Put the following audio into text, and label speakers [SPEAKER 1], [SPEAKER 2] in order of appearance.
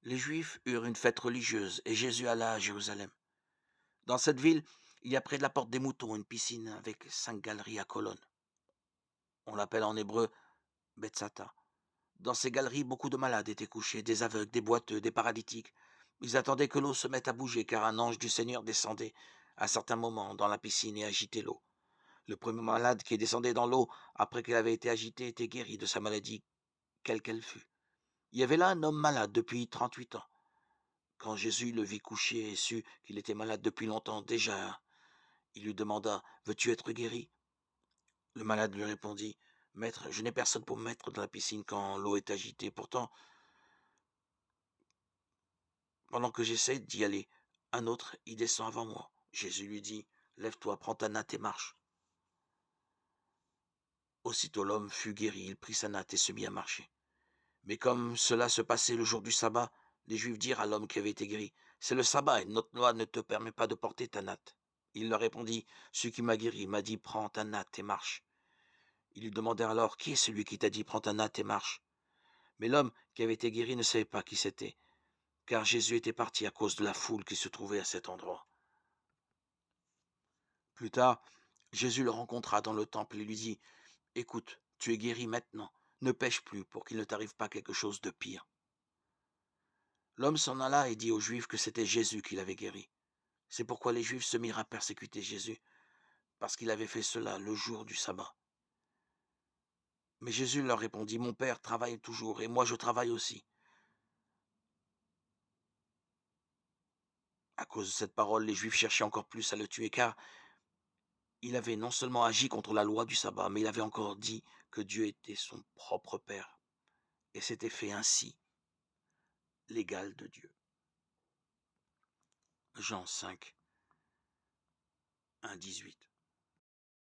[SPEAKER 1] Les Juifs eurent une fête religieuse et Jésus alla à Jérusalem. Dans cette ville, il y a près de la porte des moutons une piscine avec 5 galeries à colonnes. On l'appelle en hébreu Bethsata. Dans ces galeries, beaucoup de malades étaient couchés, des aveugles, des boiteux, des paralytiques. Ils attendaient que l'eau se mette à bouger car un ange du Seigneur descendait à certains moments dans la piscine et agitait l'eau. Le premier malade qui descendait dans l'eau après qu'elle avait été agitée était guéri de sa maladie, quelle qu'elle fût. Il y avait là un homme malade depuis 38 ans. Quand Jésus le vit couché et sut qu'il était malade depuis longtemps déjà, il lui demanda: Veux-tu être guéri? Le malade lui répondit: Maître, je n'ai personne pour me mettre dans la piscine quand l'eau est agitée. Pourtant, pendant que j'essaie d'y aller, un autre y descend avant moi. Jésus lui dit: Lève-toi, prends ta natte et marche. Aussitôt l'homme fut guéri, il prit sa natte et se mit à marcher. Mais comme cela se passait le jour du sabbat, les Juifs dirent à l'homme qui avait été guéri: C'est le sabbat et notre loi ne te permet pas de porter ta natte. Il leur répondit: Celui qui m'a guéri m'a dit: Prends ta natte et marche. Ils lui demandèrent alors: Qui est celui qui t'a dit: Prends ta natte et marche? Mais l'homme qui avait été guéri ne savait pas qui c'était, car Jésus était parti à cause de la foule qui se trouvait à cet endroit. Plus tard, Jésus le rencontra dans le temple et lui dit: Écoute, tu es guéri maintenant, ne pêche plus pour qu'il ne t'arrive pas quelque chose de pire. L'homme s'en alla et dit aux Juifs que c'était Jésus qui l'avait guéri. C'est pourquoi les Juifs se mirent à persécuter Jésus, parce qu'il avait fait cela le jour du sabbat. Mais Jésus leur répondit: Mon Père travaille toujours, et moi je travaille aussi. À cause de cette parole, les Juifs cherchaient encore plus à le tuer, car il avait non seulement agi contre la loi du sabbat, mais il avait encore dit que Dieu était son propre Père, et s'était fait ainsi l'égal de Dieu. Jean 5, 1, 18.